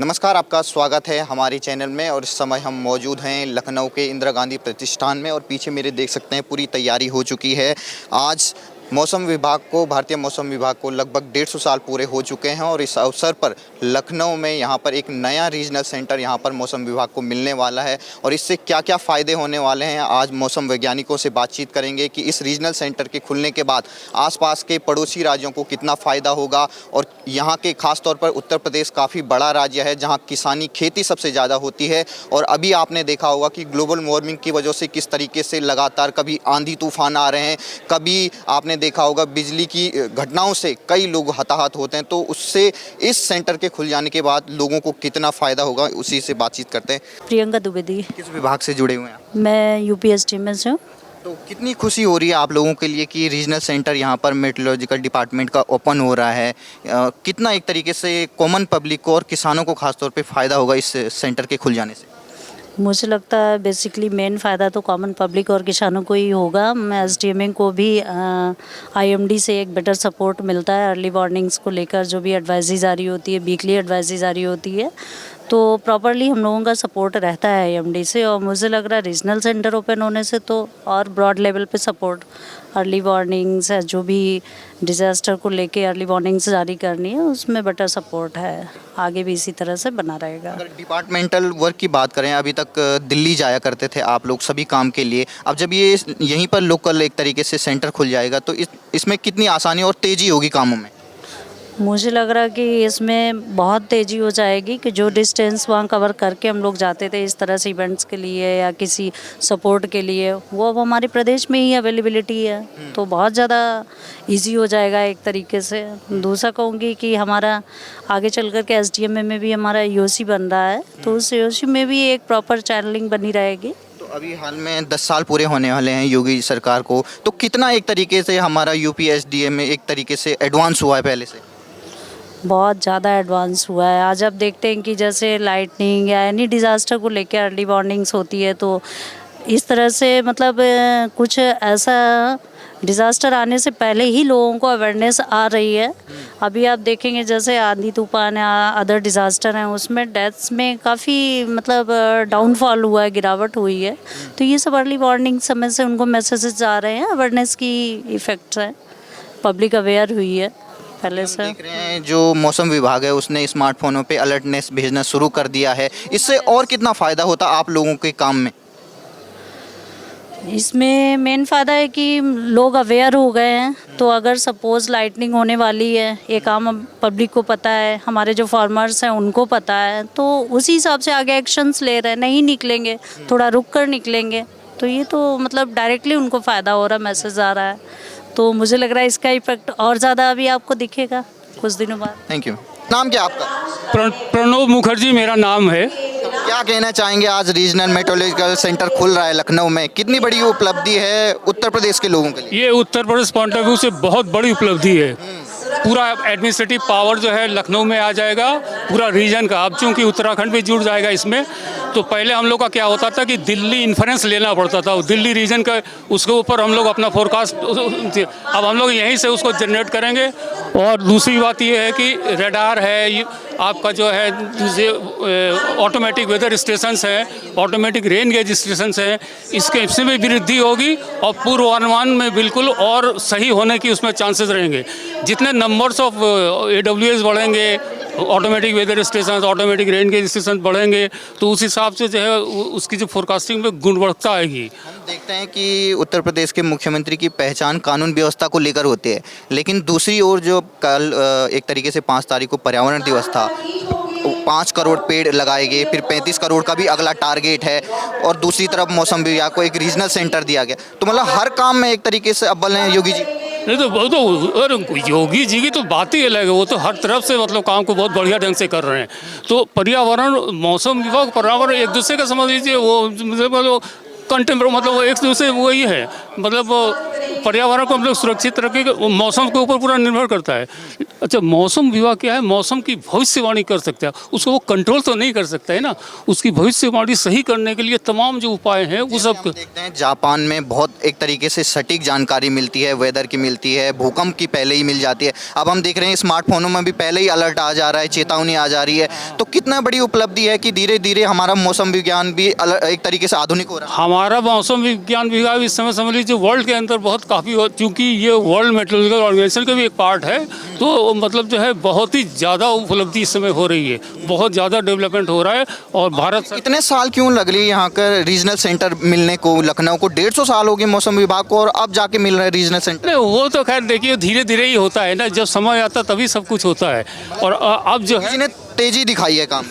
नमस्कार, आपका स्वागत है हमारे चैनल में। और इस समय हम मौजूद हैं लखनऊ के इंदिरा गांधी प्रतिष्ठान में और पीछे मेरे देख सकते हैं पूरी तैयारी हो चुकी है। आज मौसम विभाग को, भारतीय मौसम विभाग को लगभग 150 साल पूरे हो चुके हैं और इस अवसर पर लखनऊ में यहाँ पर एक नया रीजनल सेंटर यहाँ पर मौसम विभाग को मिलने वाला है। और इससे क्या क्या फ़ायदे होने वाले हैं, आज मौसम वैज्ञानिकों से बातचीत करेंगे कि इस रीजनल सेंटर के खुलने के बाद आसपास के पड़ोसी राज्यों को कितना फ़ायदा होगा। और यहाँ के ख़ास तौर पर उत्तर प्रदेश काफ़ी बड़ा राज्य है जहाँ किसानी खेती सबसे ज़्यादा होती है। और अभी आपने देखा होगा कि ग्लोबल वार्मिंग की वजह से किस तरीके से लगातार कभी आंधी तूफान आ रहे हैं, कभी आपने देखा होगा बिजली की घटनाओं से कई लोग हताहत होते हैं। तो उससे इस सेंटर के खुल जाने के बाद लोगों को कितना फ़ायदा होगा, उसी से बातचीत करते हैं। प्रियंका द्विवेदी। किस विभाग से जुड़े हुए हैं आप? मैं यूपीएससी में हूँ। तो कितनी खुशी हो रही है आप लोगों के लिए कि रीजनल सेंटर यहाँ पर मेट्रोलॉजिकल डिपार्टमेंट का ओपन हो रहा है? कितना एक तरीके से कॉमन पब्लिक को और किसानों को खासतौर पे फ़ायदा होगा इस सेंटर के खुल जाने से? मुझे लगता है बेसिकली मेन फ़ायदा तो कॉमन पब्लिक और किसानों को ही होगा। मैं एसडीएमए को भी आईएमडी से एक बेटर सपोर्ट मिलता है अर्ली वार्निंग्स को लेकर। जो भी एडवाइजरी जारी होती है, वीकली एडवाइजरी जारी होती है, तो प्रॉपरली हम लोगों का सपोर्ट रहता है आईएमडी से। और मुझे लग रहा है रीजनल सेंटर ओपन होने से तो और ब्रॉड लेवल पे सपोर्ट, अर्ली वार्निंग्स है, जो भी डिज़ास्टर को लेके अर्ली वार्निंग्स जारी करनी है, उसमें बेटर सपोर्ट है। आगे भी इसी तरह से बना रहेगा। अगर डिपार्टमेंटल वर्क की बात करें, अभी तक दिल्ली जाया करते थे आप लोग सभी काम के लिए, अब जब ये यहीं पर लोकल एक तरीके से सेंटर खुल जाएगा तो इसमें कितनी आसानी और तेज़ी होगी कामों में? मुझे लग रहा है कि इसमें बहुत तेज़ी हो जाएगी कि जो डिस्टेंस वहाँ कवर करके हम लोग जाते थे इस तरह से इवेंट्स के लिए या किसी सपोर्ट के लिए, वो अब हमारे प्रदेश में ही अवेलेबिलिटी है। तो बहुत ज़्यादा इजी हो जाएगा एक तरीके से। दूसरा कहूँगी कि हमारा आगे चल कर के एसडीएमए में भी हमारा यूओसी बन रहा है, तो उस यूओसी में भी एक प्रॉपर चैनलिंग बनी रहेगी। तो अभी हाल में 10 साल पूरे होने वाले हैं योगी सरकार को, तो कितना एक तरीके से हमारा यूपी एसडीएमए एक तरीके से एडवांस हुआ है पहले से? बहुत ज़्यादा एडवांस हुआ है। आज आप देखते हैं कि जैसे लाइटनिंग या एनी डिज़ास्टर को लेकर अर्ली वार्निंग्स होती है, तो इस तरह से मतलब कुछ ऐसा डिज़ास्टर आने से पहले ही लोगों को अवेयरनेस आ रही है। अभी आप देखेंगे जैसे आंधी तूफान या अदर डिज़ास्टर हैं, उसमें डेथ्स में काफ़ी मतलब डाउनफॉल हुआ है, गिरावट हुई है। तो ये सब अर्ली वार्निंग समय से उनको मैसेजेस आ रहे हैं, अवेयरनेस की इफ़ेक्ट्स हैं, पब्लिक अवेयर हुई है पहले से। देख रहे हैं जो मौसम विभाग है उसने स्मार्टफोनों पे अलर्टनेस भेजना शुरू कर दिया है, इससे और कितना फ़ायदा होता आप लोगों के काम में? इसमें मेन फ़ायदा है कि लोग अवेयर हो गए हैं। तो अगर सपोज़ लाइटनिंग होने वाली है, ये काम पब्लिक को पता है, हमारे जो फार्मर्स हैं उनको पता है, तो उसी हिसाब से आगे एक्शंस ले रहे हैं। नहीं निकलेंगे, थोड़ा रुक कर निकलेंगे, तो ये तो मतलब डायरेक्टली उनको फ़ायदा हो रहा है, मैसेज आ रहा है। तो मुझे लग रहा है इसका इफेक्ट और ज़्यादा अभी आपको दिखेगा कुछ दिनों बाद। Thank you. नाम क्या आपका? प्रणव मुखर्जी मेरा नाम है। तो क्या कहना चाहेंगे, आज रीजनल मेट्रोलॉजिकल सेंटर खुल रहा है लखनऊ में, कितनी बड़ी उपलब्धि है उत्तर प्रदेश के लोगों के लिए? ये Uttar Pradesh point of view से बहुत बड़ी उपलब्धि है। पूरा एडमिनिस्ट्रेटिव पावर जो है लखनऊ में आ जाएगा, पूरा रीजन का। अब चूंकि उत्तराखंड भी जुड़ जाएगा इसमें, तो पहले हम लोग का क्या होता था कि दिल्ली इन्फ्रेंस लेना पड़ता था, दिल्ली रीजन का, उसके ऊपर हम लोग अपना फोरकास्ट, अब हम लोग यहीं से उसको जनरेट करेंगे। और दूसरी बात ये है कि रेडार है, आपका जो है ऑटोमेटिक वेदर स्टेशंस हैं, ऑटोमेटिक रेन गेज स्टेशंस हैं, इसमें भी वृद्धि होगी और पूर्वानुमान में बिल्कुल और सही होने की उसमें चांसेस रहेंगे। जितने नंबर्स ऑफ AWS बढ़ेंगे, automatic weather station, automatic rain gauge station बढ़ेंगे, तो उस हिसाब से जो है उसकी जो फोरकास्टिंग में गुणवत्ता आएगी। हम देखते हैं कि उत्तर प्रदेश के मुख्यमंत्री की पहचान कानून व्यवस्था को लेकर होती है, लेकिन दूसरी ओर जो कल एक तरीके से 5 तारीख को पर्यावरण दिवस था, 5 करोड़ पेड़ लगाए गए, फिर 35 करोड़ का भी अगला टारगेट है, और दूसरी तरफ मौसम विभाग को एक रीजनल सेंटर दिया गया। तो मतलब हर काम में एक तरीके से अव्वल हैं योगी जी। नहीं तो वो तो योगी जी की तो बात ही अलग है, वो तो हर तरफ से मतलब काम को बहुत बढ़िया ढंग से कर रहे हैं। तो पर्यावरण, मौसम विभाग, पर्यावरण एक दूसरे का समझ लीजिए, वो मतलब कंटेम्पर, मतलब एक दूसरे वही है, मतलब पर्यावरण को हम लोग सुरक्षित रखेंगे, वो मौसम के ऊपर पूरा निर्भर करता है। अच्छा, मौसम विभाग क्या है, मौसम की भविष्यवाणी कर सकता है, उसको वो कंट्रोल तो नहीं कर सकता है ना, उसकी भविष्यवाणी सही करने के लिए तमाम जो उपाय हैं वो सब। हम देखते हैं जापान में बहुत एक तरीके से सटीक जानकारी मिलती है, वेदर की मिलती है, भूकंप की पहले ही मिल जाती है। अब हम देख रहे हैं स्मार्टफोनों में भी पहले ही अलर्ट आ जा रहा है, चेतावनी आ जा रही है। तो कितना बड़ी उपलब्धि है कि धीरे धीरे हमारा मौसम विज्ञान भी एक तरीके से आधुनिक हो रहा है। हमारा मौसम विज्ञान विभाग इस समय समझ लीजिए वर्ल्ड के अंदर बहुत काफ़ी, क्योंकि ये वर्ल्ड मेट्रोलॉजिकल ऑर्गेनाइजेशन का भी एक पार्ट है, तो मतलब जो है बहुत ही ज़्यादा उपलब्धि इस समय हो रही है, बहुत ज़्यादा डेवलपमेंट हो रहा है। और भारत इतने साल क्यों लग रही है यहाँ का रीजनल सेंटर मिलने को? लखनऊ को 150 साल हो गए मौसम विभाग को, और अब जाके मिल रहा है रीजनल सेंटर। नहीं, वो तो खैर देखिए धीरे धीरे ही होता है ना, जब समय आता तभी सब कुछ होता है। और अब जो है किसी ने तेजी दिखाई है काम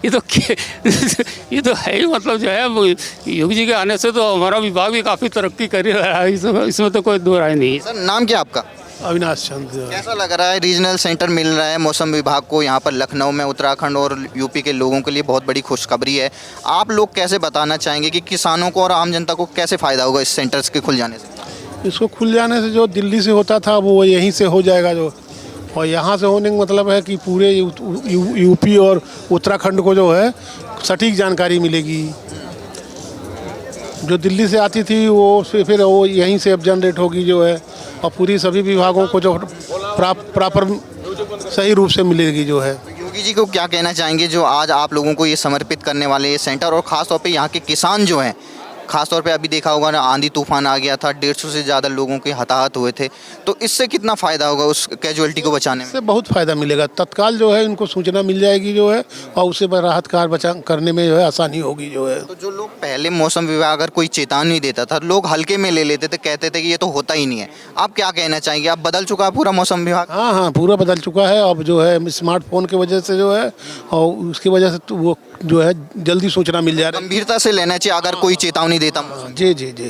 ये तो ये तो है ही, मतलब जो है वो योगी जी के आने से तो हमारा विभाग भी काफ़ी तरक्की कर रहा है, इसमें तो कोई दो राय नहीं है। सर, नाम क्या आपका? अविनाश चंद्र। कैसा लग रहा है रीजनल सेंटर मिल रहा है मौसम विभाग को यहाँ पर लखनऊ में? उत्तराखंड और यूपी के लोगों के लिए बहुत बड़ी खुशखबरी है। आप लोग कैसे बताना चाहेंगे कि किसानों को और आम जनता को कैसे फ़ायदा होगा इस सेंटर्स के खुल जाने से? इसको खुल जाने से जो दिल्ली से होता था वो यहीं से हो जाएगा, जो और यहाँ से होने का मतलब है कि पूरे यूपी और उत्तराखंड को जो है सटीक जानकारी मिलेगी। जो दिल्ली से आती थी वो फिर वो यहीं से अब जनरेट होगी जो है, और पूरी सभी विभागों को जो प्रॉपर सही रूप से मिलेगी जो है। योगी जी को क्या कहना चाहेंगे जो आज आप लोगों को ये समर्पित करने वाले ये सेंटर, और ख़ास तौर पे यहाँ के किसान जो हैं, खास तौर पे अभी देखा होगा ना, आंधी तूफान आ गया था, 150 से ज़्यादा लोगों के हताहत हुए थे, तो इससे कितना फ़ायदा होगा उस कैजुअलिटी को बचाने में? इससे बहुत फ़ायदा मिलेगा, तत्काल जो है इनको सूचना मिल जाएगी जो है, और उससे राहत कार्य बचा करने में जो है आसानी होगी जो है। तो जो लोग पहले मौसम विभाग अगर कोई चेतावनी देता था, लोग हल्के में ले लेते थे, कहते थे कि ये तो होता ही नहीं है। आप क्या कहना चाहेंगे? आप बदल चुका है पूरा मौसम विभाग? हाँ हाँ, पूरा बदल चुका है। अब जो है स्मार्टफोन की वजह से जो है, और उसकी वजह से तो वो जो है जल्दी सूचना मिल जा रही है। गंभीरता से लेना चाहिए अगर कोई चेतावनी देता मौसम। जी जी जी।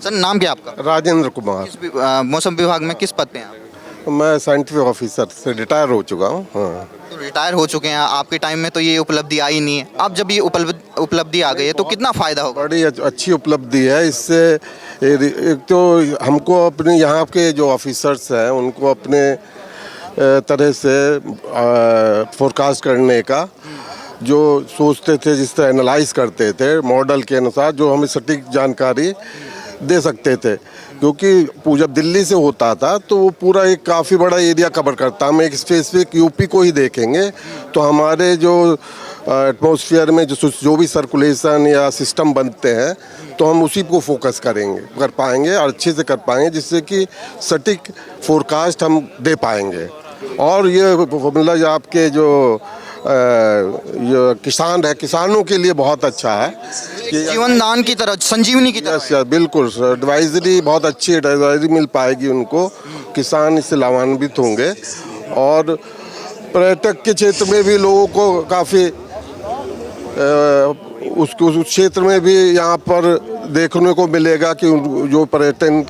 सर, नाम क्या आपका? राजेंद्र कुमार। मौसम विभाग में किस पद पे हैं आप? मैं साइंटिफिक ऑफिसर से रिटायर हो चुका हूँ। हाँ, तो रिटायर हो चुके हैं, आपके टाइम में तो ये उपलब्धि आई नहीं है। अब जब ये उपलब्धि आ गई है तो कितना फ़ायदा होगा? बड़ी अच्छी उपलब्धि है। इससे एक तो हमको अपने यहाँ के जो ऑफिसर्स हैं उनको अपने तरह से फोरकास्ट करने का जो सोचते थे, जिस तरह एनालाइज करते थे मॉडल के अनुसार, जो हमें सटीक जानकारी दे सकते थे। क्योंकि जब दिल्ली से होता था तो वो पूरा एक काफ़ी बड़ा एरिया कवर करता। हम एक स्पेसिफिक यूपी को ही देखेंगे तो हमारे जो एटमॉस्फेयर में जो भी सर्कुलेशन या सिस्टम बनते हैं तो हम उसी को फोकस कर पाएंगे और अच्छे से कर पाएंगे, जिससे कि सटीक फोरकास्ट हम दे पाएंगे। और ये मतलब आपके जो किसान है, किसानों के लिए बहुत अच्छा है कि जीवन दान की तरह, संजीवनी की तरह। यस, बिल्कुल। एडवाइजरी बहुत अच्छी एडवाइजरी मिल पाएगी उनको, किसान इससे लाभान्वित होंगे। और पर्यटक के क्षेत्र में भी लोगों को काफ़ी उस क्षेत्र में भी यहाँ पर देखने को मिलेगा कि जो पर्यटन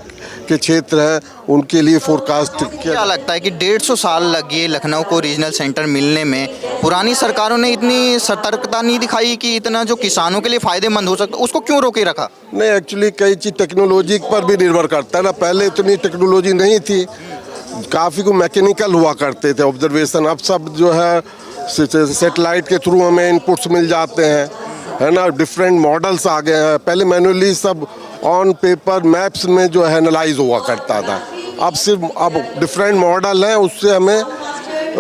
के क्षेत्र हैं उनके लिए फोरकास्ट क्या लगता है कि 150 साल लगे लखनऊ को रीजनल सेंटर मिलने में? पुरानी सरकारों ने इतनी सतर्कता नहीं दिखाई कि इतना जो किसानों के लिए फ़ायदेमंद हो सकता, उसको क्यों रोके रखा? नहीं, एक्चुअली कई चीज़ टेक्नोलॉजी पर भी निर्भर करता है ना। पहले इतनी टेक्नोलॉजी नहीं थी, काफ़ी को मैकेनिकल हुआ करते थे ऑब्जर्वेशन। अब सब जो है सेटेलाइट के थ्रू हमें इनपुट्स मिल जाते हैं, है ना। डिफरेंट मॉडल्स आ गए हैं। पहले मैनुअली सब ऑन पेपर मैप्स में जो है एनालाइज हुआ करता था। अब डिफरेंट मॉडल हैं, उससे हमें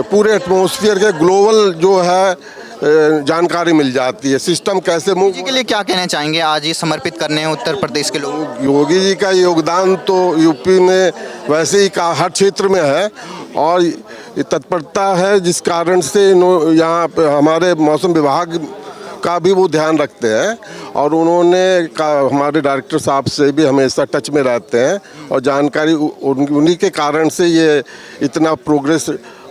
पूरे एटमॉस्फेयर के ग्लोबल जो है जानकारी मिल जाती है, सिस्टम कैसे मूव। जी के लिए क्या कहना चाहेंगे आज ये समर्पित करने हैं उत्तर प्रदेश के लोग? योगी जी का योगदान तो यूपी में वैसे ही हर क्षेत्र में है, और ये तत्परता है जिस कारण से यहाँ पे हमारे मौसम विभाग का भी वो ध्यान रखते हैं। और उन्होंने हमारे डायरेक्टर साहब से भी हमेशा टच में रहते हैं, और जानकारी उन्हीं के कारण से ये इतना प्रोग्रेस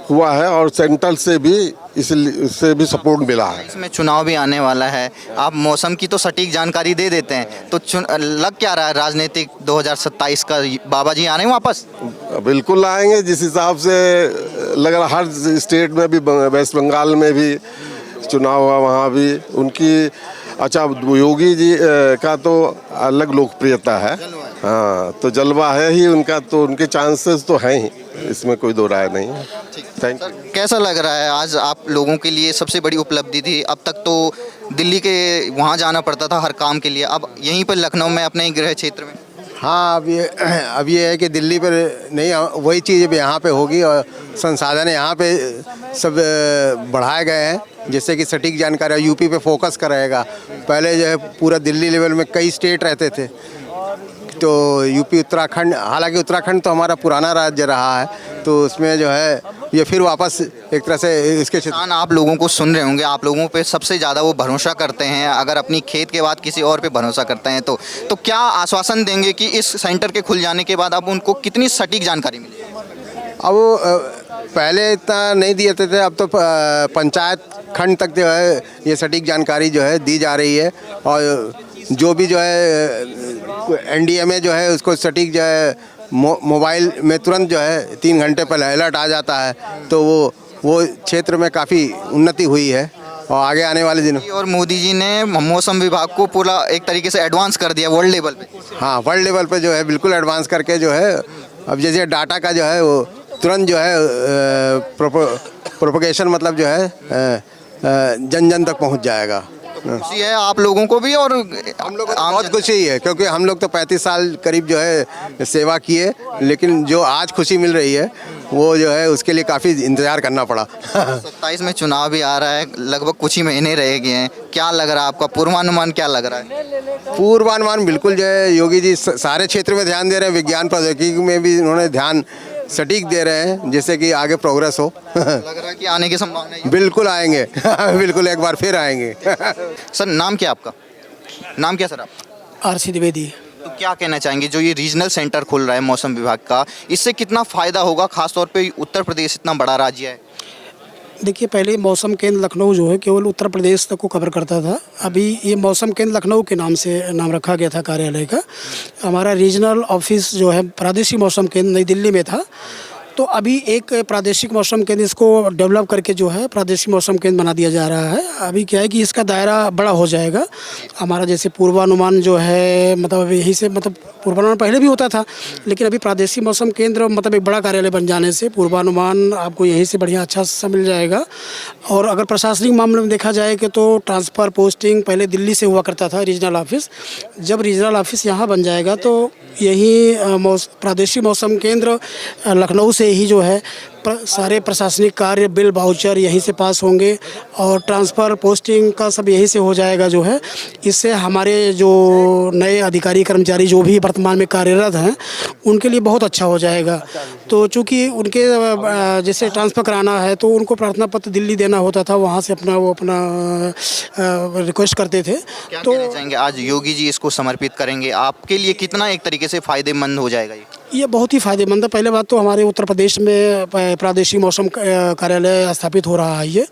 हुआ है। और सेंट्रल से भी इससे भी सपोर्ट मिला है। इसमें चुनाव भी आने वाला है, आप मौसम की तो सटीक जानकारी दे देते हैं, तो लग क्या रहा है राजनीतिक 2027 का? बाबा जी आ रहे हैं वापस? बिल्कुल आएंगे, जिस हिसाब से लग रहा। हर स्टेट में भी, वेस्ट बंगाल में भी चुनाव हुआ, वहाँ भी उनकी। अच्छा, योगी जी का तो अलग लोकप्रियता है। हाँ, तो जलवा है ही उनका, तो उनके चांसेस तो हैं ही, इसमें कोई दो राय नहीं है। Thank you. कैसा लग रहा है आज आप लोगों के लिए सबसे बड़ी उपलब्धि थी? अब तक तो दिल्ली के वहाँ जाना पड़ता था हर काम के लिए, अब यहीं पर लखनऊ में अपने ही गृह क्षेत्र में। हाँ, अब ये है कि दिल्ली पर नहीं, वही चीज़ अब यहाँ पे होगी और संसाधन यहाँ पे सब बढ़ाए गए हैं, जिससे कि सटीक जानकारी यूपी पे फोकस करेगा। पहले जो है पूरा दिल्ली लेवल में कई स्टेट रहते थे, तो यूपी उत्तराखंड, हालांकि उत्तराखंड तो हमारा पुराना राज्य रहा है, तो उसमें जो है ये फिर वापस एक तरह से इसके किसान आप लोगों को सुन रहे होंगे, आप लोगों पे सबसे ज़्यादा वो भरोसा करते हैं, अगर अपनी खेत के बाद किसी और पे भरोसा करते हैं तो क्या आश्वासन देंगे कि इस सेंटर के खुल जाने के बाद अब उनको कितनी सटीक जानकारी मिलेगी? अब पहले इतना नहीं दिए थे, अब तो पंचायत खंड तक जो है ये सटीक जानकारी जो है दी जा रही है, और जो भी जो है एनडीए में जो है उसको सटीक जो है मोबाइल में तुरंत जो है 3 घंटे पहले अलर्ट आ जाता है, तो वो क्षेत्र में काफ़ी उन्नति हुई है और आगे आने वाले दिनों। और मोदी जी ने मौसम विभाग को पूरा एक तरीके से एडवांस कर दिया वर्ल्ड लेवल पे। हाँ, वर्ल्ड लेवल पे जो है बिल्कुल एडवांस करके जो है अब जैसे डाटा का जो है वो तुरंत जो है प्रोपगेशन मतलब जो है जन जन तक पहुंच जाएगा। खुशी है आप लोगों को भी और हम लोग को बहुत खुशी है, क्योंकि हम लोग तो 35 साल करीब जो है सेवा किए, लेकिन जो आज खुशी मिल रही है वो जो है उसके लिए काफ़ी इंतज़ार करना पड़ा। 27 में चुनाव भी आ रहा है, लगभग कुछ ही महीने रह गए हैं, क्या लग रहा है आपका पूर्वानुमान क्या लग रहा है? पूर्वानुमान बिल्कुल जो है योगी जी सारे क्षेत्र में ध्यान दे रहे हैं, विज्ञान प्रौद्योगिकी में भी उन्होंने ध्यान सटीक दे रहे हैं, जिससे कि आगे प्रोग्रेस हो। लग रहा है कि आने की संभावना है। बिल्कुल आएंगे बिल्कुल एक बार फिर आएंगे। सर नाम क्या आपका? नाम क्या सर आप? आरसी द्विवेदी। तो क्या कहना चाहेंगे जो ये रीजनल सेंटर खुल रहा है मौसम विभाग का, इससे कितना फ़ायदा होगा, खासतौर पे उत्तर प्रदेश इतना बड़ा राज्य है? देखिए, पहले मौसम केंद्र लखनऊ जो है केवल उत्तर प्रदेश तक को कवर करता था। अभी ये मौसम केंद्र लखनऊ के नाम से नाम रखा गया था कार्यालय का। हमारा रीजनल ऑफिस जो है प्रादेशिक मौसम केंद्र नई दिल्ली में था, तो अभी एक प्रादेशिक मौसम केंद्र इसको डेवलप करके जो है प्रादेशिक मौसम केंद्र बना दिया जा रहा है। अभी क्या है कि इसका दायरा बड़ा हो जाएगा। हमारा जैसे पूर्वानुमान जो है मतलब यहीं से मतलब पूर्वानुमान पहले भी होता था, लेकिन अभी प्रादेशिक मौसम केंद्र मतलब एक बड़ा कार्यालय बन जाने से पूर्वानुमान आपको यहीं से बढ़िया अच्छा सा मिल जाएगा। और अगर प्रशासनिक मामले में देखा जाए कि तो ट्रांसफ़र पोस्टिंग पहले दिल्ली से हुआ करता था रीजनल ऑफिस, जब रीजनल ऑफिस यहाँ बन जाएगा तो यही प्रादेशिक मौसम केंद्र लखनऊ से ही जो है सारे प्रशासनिक कार्य बिल वाउचर यहीं से पास होंगे और ट्रांसफ़र पोस्टिंग का सब यहीं से हो जाएगा जो है। इससे हमारे जो नए अधिकारी कर्मचारी जो भी वर्तमान में कार्यरत हैं उनके लिए बहुत अच्छा हो जाएगा। तो चूँकि उनके जैसे ट्रांसफ़र कराना है तो उनको प्रार्थना पत्र दिल्ली देना होता था, वहाँ से वो अपना रिक्वेस्ट करते थे। क्या कहना चाहेंगे आज योगी जी इसको समर्पित करेंगे, आपके लिए कितना एक तरीके से फ़ायदेमंद हो जाएगा ये बहुत ही फ़ायदेमंद है। पहले बात तो हमारे उत्तर प्रदेश में प्रादेशिक मौसम कार्यालय स्थापित हो रहा है ये,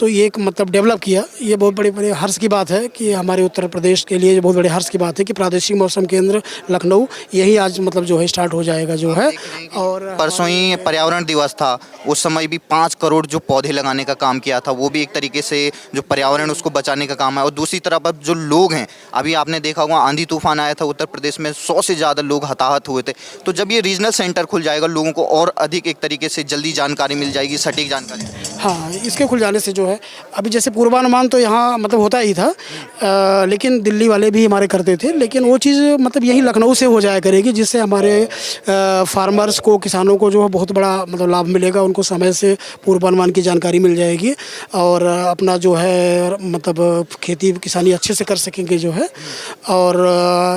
तो ये एक मतलब डेवलप किया, ये बहुत बड़ी हर्ष की बात है कि हमारे उत्तर प्रदेश के लिए बहुत बड़े हर्ष की बात है कि प्रादेशिक मौसम केंद्र लखनऊ यही आज मतलब जो है स्टार्ट हो जाएगा जो है। और परसों ही पर्यावरण दिवस था, उस समय भी 5 करोड़ जो पौधे लगाने का काम किया था, वो भी एक तरीके से जो पर्यावरण उसको बचाने का काम है। और दूसरी तरफ अब जो लोग हैं, अभी आपने देखा होगा आंधी तूफान आया था उत्तर प्रदेश में, 100 से ज़्यादा लोग हताहत हुए थे। तो जब ये रीजनल सेंटर खुल जाएगा लोगों को और अधिक एक तरीके से जल्दी जानकारी मिल जाएगी, सटीक जानकारी। हाँ, इसके खुल जाने से जो है अभी जैसे पूर्वानुमान तो यहाँ मतलब होता ही था, लेकिन दिल्ली वाले भी हमारे करते थे, लेकिन वो चीज़ मतलब यही लखनऊ से हो जाया करेगी, जिससे हमारे फार्मर्स को, किसानों को जो है बहुत बड़ा मतलब लाभ मिलेगा। उनको समय से पूर्वानुमान की जानकारी मिल जाएगी और अपना जो है मतलब खेती किसानी अच्छे से कर सकेंगे जो है। और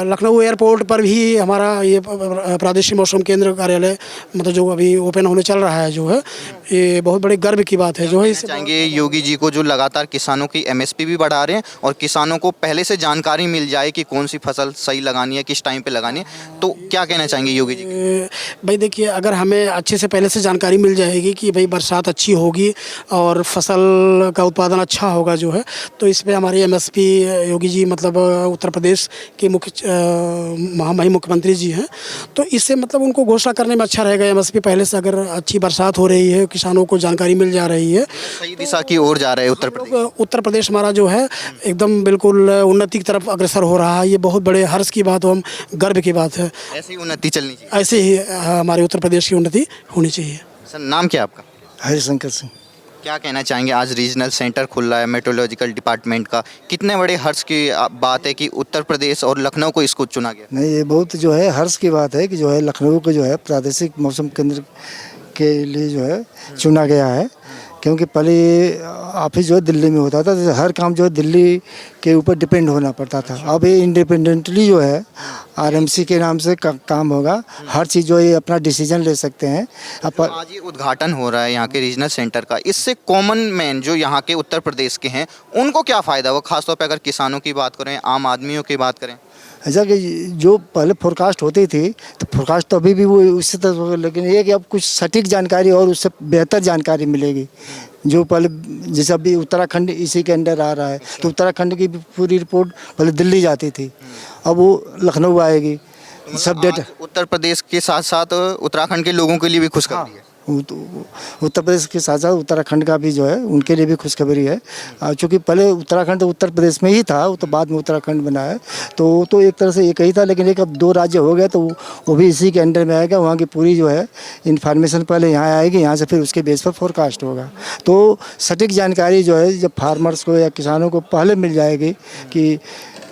लखनऊ एयरपोर्ट पर भी हमारा ये प्रादेशिक मौसम केंद्र कार्यालय मतलब जो अभी ओपन होने चल रहा है जो है, ये बहुत बड़े गर्व की बात है जो है। इससे चाहेंगे योगी जी को जो लगातार किसानों की एमएसपी भी बढ़ा रहे हैं और किसानों को पहले से जानकारी मिल जाए कि कौन सी फसल सही लगानी है, किस टाइम पे लगानी है, तो क्या कहना चाहेंगे योगी जी? भाई देखिए, अगर हमें अच्छे से पहले से जानकारी मिल जाएगी कि भाई बरसात अच्छी होगी और फसल का उत्पादन अच्छा होगा जो है, तो इस पर हमारे एमएसपी योगी जी मतलब उत्तर प्रदेश के महामहिम मुख्यमंत्री जी हैं, तो इससे मतलब उनको घोषणा करने में अच्छा रहेगा। एमएसपी पहले से अगर अच्छी बरसात हो रही है, किसानों को जानकारी मिल जा रही रही है। सही दिशा की ओर जा रहे हैं उत्तर प्रदेश। उत्तर प्रदेश हमारा जो है एकदम बिल्कुल उन्नति की तरफ अग्रसर हो रहा है। ये बहुत बड़े हर्ष की बात हो, हम गर्व की बात है। ऐसी उन्नति चलनी चाहिए। ऐसे ही हमारे उत्तर प्रदेश की उन्नति होनी चाहिए। सर नाम क्या है आपका? हरिशंकर सिंह। क्या कहना चाहेंगे, आज रीजनल सेंटर खुल रहा है मेट्रोलॉजिकल डिपार्टमेंट का, कितने बड़े हर्ष की बात है कि उत्तर प्रदेश और लखनऊ को इसको चुना गया? नहीं, ये बहुत जो है हर्ष की बात है कि जो है लखनऊ को जो है प्रादेशिक मौसम केंद्र के लिए जो है चुना गया है, क्योंकि पहले ऑफिस जो है दिल्ली में होता था, तो हर काम जो है दिल्ली के ऊपर डिपेंड होना पड़ता था। अब ये इंडिपेंडेंटली जो है आरएमसी के नाम से काम होगा, हर चीज़ जो है अपना डिसीजन ले सकते हैं। तो आज ये उद्घाटन हो रहा है यहाँ के रीजनल सेंटर का, इससे कॉमन मैन जो यहाँ के उत्तर प्रदेश के हैं उनको क्या फ़ायदा हुआ, खासतौर पर अगर किसानों की बात करें, आम आदमियों की बात करें? ऐसा कि जो पहले फोरकास्ट होती थी तो फोरकास्ट तो अभी भी वो उसी तरह, लेकिन ये कि अब कुछ सटीक जानकारी और उससे बेहतर जानकारी मिलेगी। जो पहले जैसे अभी उत्तराखंड इसी के अंडर आ रहा है, तो उत्तराखंड की पूरी रिपोर्ट पहले दिल्ली जाती थी, अब वो लखनऊ आएगी। सब डेटा उत्तर प्रदेश के साथ साथ उत्तराखंड के लोगों के लिए भी खुशखबरी है। उत्तर प्रदेश के साथ साथ उत्तराखंड का भी जो है उनके लिए भी खुशखबरी है। चूँकि पहले उत्तराखंड तो उत्तर प्रदेश में ही था, वो तो बाद में उत्तराखंड बना है, तो एक तरह से एक ही था, लेकिन एक अब 2 राज्य हो गए तो वो भी इसी के अंडर में आएगा। वहाँ की पूरी जो है इन्फॉर्मेशन पहले यहाँ आएगी, यहाँ से फिर उसके बेस पर फोरकास्ट होगा। तो सटीक जानकारी जो है जब फार्मर्स को या किसानों को पहले मिल जाएगी कि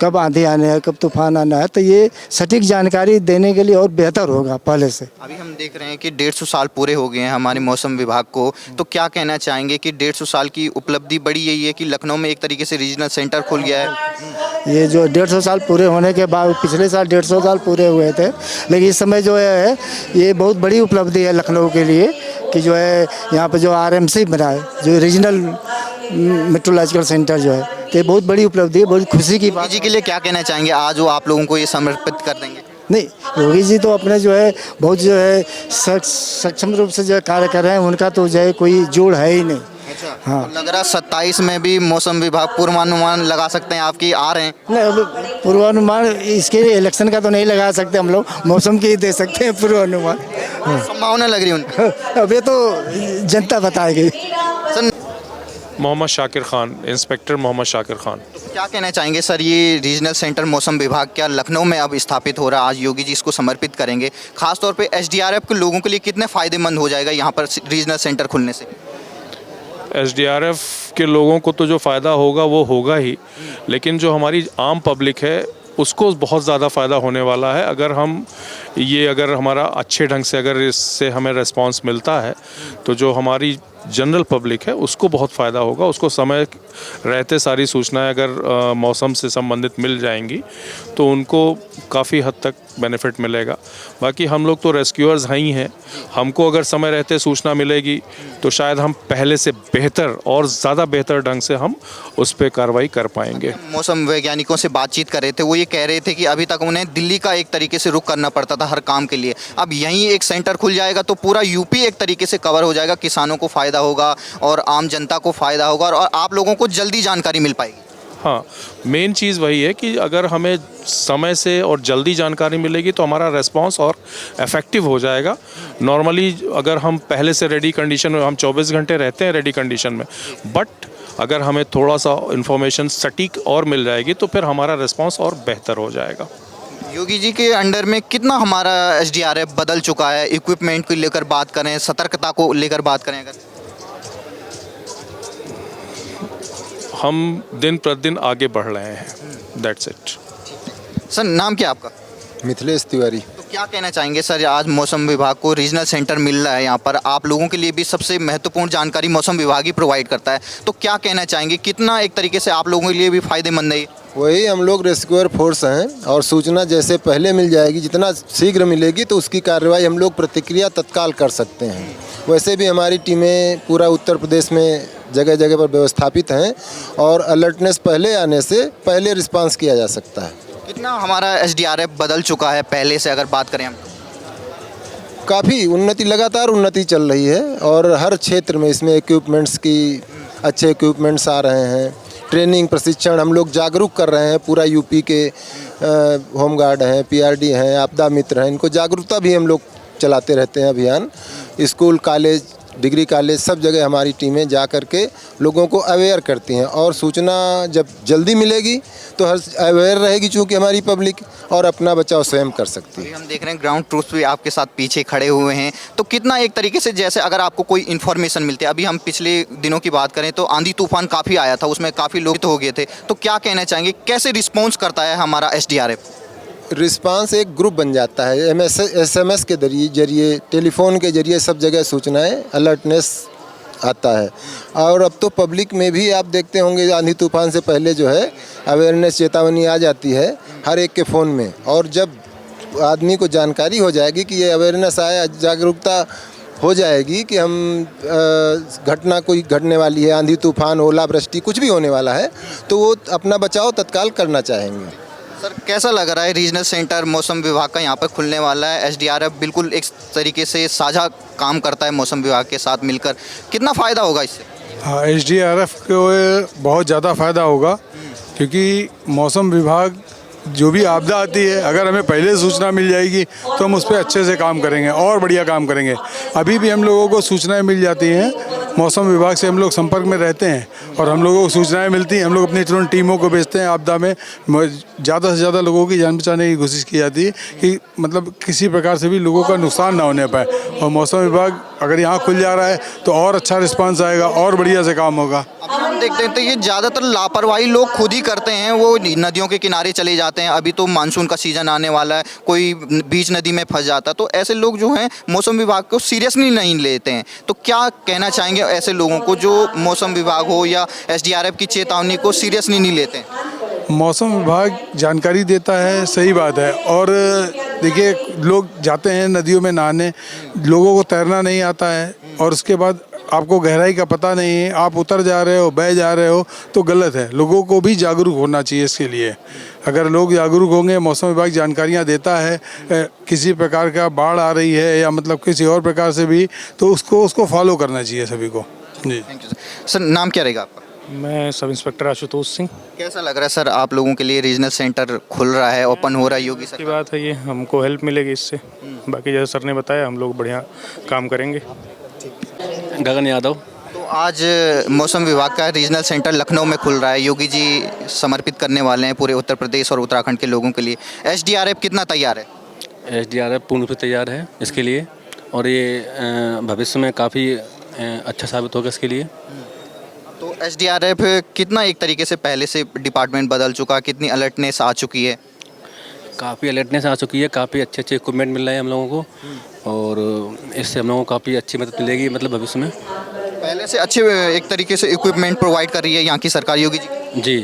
कब आंधी आना है, कब तूफान आना है, तो ये सटीक जानकारी देने के लिए और बेहतर होगा पहले से। अभी हम देख रहे हैं कि 150 साल पूरे हो गए हैं हमारे मौसम विभाग को, तो क्या कहना चाहेंगे कि 150 साल की उपलब्धि बड़ी यही है कि लखनऊ में एक तरीके से रीजनल सेंटर खुल गया है? ये जो 150 साल पूरे होने के बाद, पिछले साल 150 साल पूरे हुए थे, लेकिन इस समय जो है ये बहुत बड़ी उपलब्धि है लखनऊ के लिए कि जो है यहाँ पर जो आरएमसी बना है, जो रीजनल मेट्रोलॉजिकल सेंटर जो है, तो ये बहुत बड़ी उपलब्धि है, बहुत खुशी की बात। जी के लिए क्या कहना चाहेंगे, आज वो आप लोगों को ये समर्पित कर देंगे? नहीं, योगी जी तो अपने जो है बहुत जो है सक्षम रूप से जो है कार्य कर रहे हैं, उनका तो जो है कोई जोड़ है ही नहीं। अच्छा, हाँ। तो लग रहा 27 में भी मौसम विभाग पूर्वानुमान लगा सकते हैं आपकी आ रहे हैं? नहीं, अब पूर्वानुमान इसके इलेक्शन का तो नहीं लगा सकते हम लोग, मौसम की ही दे सकते हैं पूर्वानुमान। संभावना लग रही है उनकी? अब ये तो जनता बताएगी। मोहम्मद शाकिर खान, इंस्पेक्टर मोहम्मद शाकिर खान। क्या कहना चाहेंगे सर, ये रीजनल सेंटर मौसम विभाग क्या लखनऊ में अब स्थापित हो रहा है, आज योगी जी इसको समर्पित करेंगे, खासतौर पे एसडीआरएफ के लोगों के लिए कितने फ़ायदेमंद हो जाएगा यहाँ पर रीजनल सेंटर खुलने से? एसडीआरएफ के लोगों को तो जो फ़ायदा होगा वो होगा ही, लेकिन जो हमारी आम पब्लिक है उसको बहुत ज़्यादा फ़ायदा होने वाला है। अगर हमारा अच्छे ढंग से अगर इससे हमें रिस्पांस मिलता है तो जो हमारी जनरल पब्लिक है उसको बहुत फ़ायदा होगा। उसको समय रहते सारी सूचनाएं अगर मौसम से संबंधित मिल जाएंगी तो उनको काफ़ी हद तक बेनिफिट मिलेगा। बाकी हम लोग तो रेस्क्यूअर्स हैं ही हैं, हमको अगर समय रहते सूचना मिलेगी तो शायद हम पहले से बेहतर और ज़्यादा बेहतर ढंग से हम उस पर कार्रवाई कर पाएंगे। मौसम वैज्ञानिकों से बातचीत कर रहे थे, वो ये कह रहे थे कि अभी तक उन्हें दिल्ली का एक तरीके से रुख करना पड़ता था हर काम के लिए, अब यहीं एक सेंटर खुल जाएगा तो पूरा यूपी एक तरीके से कवर हो जाएगा, किसानों को फ़ायदा होगा और आम जनता को फ़ायदा होगा और आप लोगों को जल्दी जानकारी मिल पाएगी। हाँ, मेन चीज़ वही है कि अगर हमें समय से और जल्दी जानकारी मिलेगी तो हमारा रेस्पॉन्स और इफ़ेक्टिव हो जाएगा। नॉर्मली अगर हम पहले से रेडी कंडीशन में, हम 24 घंटे रहते हैं रेडी कंडीशन में, बट अगर हमें थोड़ा सा इन्फॉर्मेशन सटीक और मिल जाएगी तो फिर हमारा रेस्पॉन्स और बेहतर हो जाएगा। योगी जी के अंडर में कितना हमारा एसडीआरएफ बदल चुका है, इक्विपमेंट को लेकर बात करें, सतर्कता को लेकर बात करें अगर? हम दिन प्रतिदिन आगे बढ़ रहे हैं, दैट्स इट। सर नाम क्या आपका? मिथिलेश तिवारी। तो क्या कहना चाहेंगे सर, आज मौसम विभाग को रीजनल सेंटर मिल रहा है यहाँ पर, आप लोगों के लिए भी सबसे महत्वपूर्ण जानकारी मौसम विभाग ही प्रोवाइड करता है, तो क्या कहना चाहेंगे कितना एक तरीके से आप लोगों के लिए भी फ़ायदेमंद है? वही हम लोग रेस्क्यूअर फोर्स हैं और सूचना जैसे पहले मिल जाएगी, जितना शीघ्र मिलेगी तो उसकी कार्रवाई हम लोग प्रतिक्रिया तत्काल कर सकते हैं। वैसे भी हमारी टीमें पूरा उत्तर प्रदेश में जगह जगह पर व्यवस्थापित हैं और अलर्टनेस पहले आने से पहले रिस्पांस किया जा सकता है। कितना हमारा एसडीआरएफ बदल चुका है पहले से अगर बात करें हम? काफ़ी उन्नति, लगातार उन्नति चल रही है और हर क्षेत्र में इसमें इक्विपमेंट्स की अच्छे इक्विपमेंट्स आ रहे हैं। ट्रेनिंग प्रशिक्षण हम लोग जागरूक कर रहे हैं, पूरा यूपी के होमगार्ड हैं, पीआरडी हैं, आपदा मित्र हैं, इनको जागरूकता भी हम लोग चलाते रहते हैं अभियान। स्कूल कॉलेज डिग्री कॉलेज सब जगह हमारी टीमें जा कर के लोगों को अवेयर करती हैं और सूचना जब जल्दी मिलेगी तो हर अवेयर रहेगी, चूँकि हमारी पब्लिक, और अपना बचाव स्वयं कर सकती है। अभी हम देख रहे हैं ग्राउंड ट्रूथ भी आपके साथ पीछे खड़े हुए हैं, तो कितना एक तरीके से जैसे अगर आपको कोई इन्फॉर्मेशन मिलती है, अभी हम पिछले दिनों की बात करें तो आंधी तूफान काफ़ी आया था, उसमें काफ़ी लोग तो हो गए थे, तो क्या कहना चाहेंगे, कैसे रिस्पॉन्स करता है हमारा SDRF? रिस्पांस एक ग्रुप बन जाता है, SMS के जरिए, टेलीफोन के जरिए सब जगह सूचनाएं, अलर्टनेस आता है। और अब तो पब्लिक में भी आप देखते होंगे आंधी तूफान से पहले जो है अवेयरनेस चेतावनी आ जाती है हर एक के फ़ोन में, और जब आदमी को जानकारी हो जाएगी कि ये अवेयरनेस आया, जागरूकता हो जाएगी कि हम घटना कोई घटने वाली है, आंधी तूफान, ओलावृष्टि कुछ भी होने वाला है, तो वो अपना बचाव तत्काल करना चाहेंगे। सर कैसा लग रहा है, रीजनल सेंटर मौसम विभाग का यहाँ पर खुलने वाला है, SDRF बिल्कुल एक तरीके से साझा काम करता है मौसम विभाग के साथ मिलकर, कितना फ़ायदा होगा इससे? हाँ, SDRF को बहुत ज़्यादा फ़ायदा होगा, क्योंकि मौसम विभाग जो भी आपदा आती है, अगर हमें पहले सूचना मिल जाएगी तो हम उस पर अच्छे से काम करेंगे और बढ़िया काम करेंगे। अभी भी हम लोगों को सूचनाएं मिल जाती हैं, मौसम विभाग से हम लोग संपर्क में रहते हैं और हम लोगों को सूचनाएं मिलती हैं, हम लोग अपनी तुरंत टीमों को भेजते हैं। आपदा में ज़्यादा से ज़्यादा लोगों की जान बचाने की कोशिश की जाती है कि मतलब किसी प्रकार से भी लोगों का नुकसान ना होने पाए, और मौसम विभाग अगर यहाँ खुल जा रहा है तो और अच्छा रिस्पांस आएगा और बढ़िया से काम होगा। अभी हम देखते हैं तो ये ज़्यादातर लापरवाही लोग खुद ही करते हैं, वो नदियों के किनारे चले जाते हैं, अभी तो मानसून का सीज़न आने वाला है, कोई बीच नदी में फंस जाता है, तो ऐसे लोग जो हैं मौसम विभाग को सीरियसली नहीं लेते हैं। तो क्या कहना चाहेंगे ऐसे लोगों को जो मौसम विभाग हो या SDRF की चेतावनी को सीरियसली नहीं लेते हैं? मौसम विभाग जानकारी देता है, सही बात है, और देखिए लोग जाते हैं नदियों में नहाने, लोगों को तैरना नहीं आता है और उसके बाद आपको गहराई का पता नहीं है, आप उतर जा रहे हो, बह जा रहे हो, तो गलत है। लोगों को भी जागरूक होना चाहिए इसके लिए। अगर लोग जागरूक होंगे, मौसम विभाग जानकारियाँ देता है, किसी प्रकार का बाढ़ आ रही है या मतलब किसी और प्रकार से भी, तो उसको फॉलो करना चाहिए सभी को। जी थैंक यू सर। नाम क्या रहेगा आपका? मैं सब इंस्पेक्टर आशुतोष सिंह। कैसा लग रहा है सर आप लोगों के लिए रीजनल सेंटर खुल रहा है, ओपन हो रहा है योगी की सरकार? बात है, ये हमको हेल्प मिलेगी इससे, बाकी जैसे सर ने बताया हम लोग बढ़िया काम करेंगे। गगन यादव। तो आज मौसम विभाग का रीजनल सेंटर लखनऊ में खुल रहा है, योगी जी समर्पित करने वाले हैं पूरे उत्तर प्रदेश और उत्तराखंड के लोगों के लिए। SDRF कितना तैयार है? SDRF पूर्ण रूप से तैयार है इसके लिए, और ये भविष्य में काफ़ी अच्छा साबित होगा इसके लिए। तो SDRF कितना एक तरीके से पहले से डिपार्टमेंट बदल चुका, कितनी अलर्टनेस आ चुकी है? काफ़ी अलर्टनेस आ चुकी है, काफ़ी अच्छे इक्विपमेंट मिल रहे हैं हम लोगों को, और इससे हम लोगों को काफ़ी अच्छी मदद मिलेगी मतलब भविष्य में। पहले से अच्छे एक तरीके से इक्विपमेंट प्रोवाइड कर रही है यहाँ की सरकार योगी जी? जी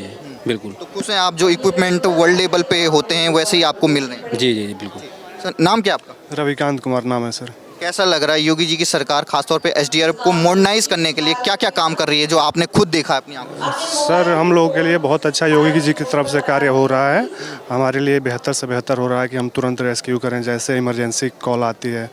बिल्कुल। तो खुश हैं आप, जो इक्विपमेंट वर्ल्ड लेवल पे होते हैं वैसे ही आपको मिल रहे हैं? जी जी बिल्कुल। सर नाम क्या आपका? रविकांत कुमार नाम है सर। कैसा लग रहा है योगी जी की सरकार खासतौर पे SDRF को मॉडर्नाइज करने के लिए क्या क्या काम कर रही है जो आपने खुद देखा है अपनी आंखों से? सर हम लोगों के लिए बहुत अच्छा योगी जी की तरफ से कार्य हो रहा है, हमारे लिए बेहतर से बेहतर हो रहा है कि हम तुरंत रेस्क्यू करें, जैसे इमरजेंसी कॉल आती है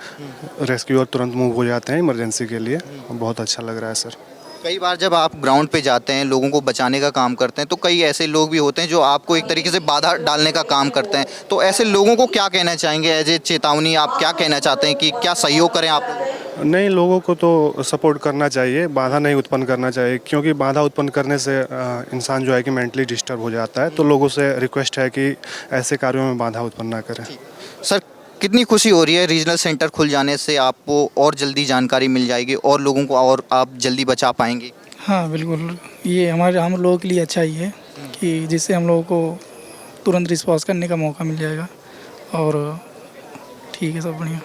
रेस्क्यूअर तुरंत मूव हो जाते हैं इमरजेंसी के लिए, बहुत अच्छा लग रहा है सर। कई बार जब आप ग्राउंड पे जाते हैं, लोगों को बचाने का काम करते हैं, तो कई ऐसे लोग भी होते हैं जो आपको एक तरीके से बाधा डालने का काम करते हैं, तो ऐसे लोगों को क्या कहना चाहेंगे एज ए चेतावनी, आप क्या कहना चाहते हैं कि क्या सहयोग करें आप लोग? नहीं, लोगों को तो सपोर्ट करना चाहिए, बाधा नहीं उत्पन्न करना चाहिए, क्योंकि बाधा उत्पन्न करने से इंसान जो है कि मेंटली डिस्टर्ब हो जाता है, तो लोगों से रिक्वेस्ट है कि ऐसे कार्यों में बाधा उत्पन्न ना करें। सर कितनी खुशी हो रही है रीजनल सेंटर खुल जाने से, आपको और जल्दी जानकारी मिल जाएगी और लोगों को और आप जल्दी बचा पाएंगे? हाँ बिल्कुल, ये हम लोगों के लिए अच्छा ही है कि जिससे हम लोगों को तुरंत रिस्पॉन्स करने का मौका मिल जाएगा, और ठीक है सब बढ़िया।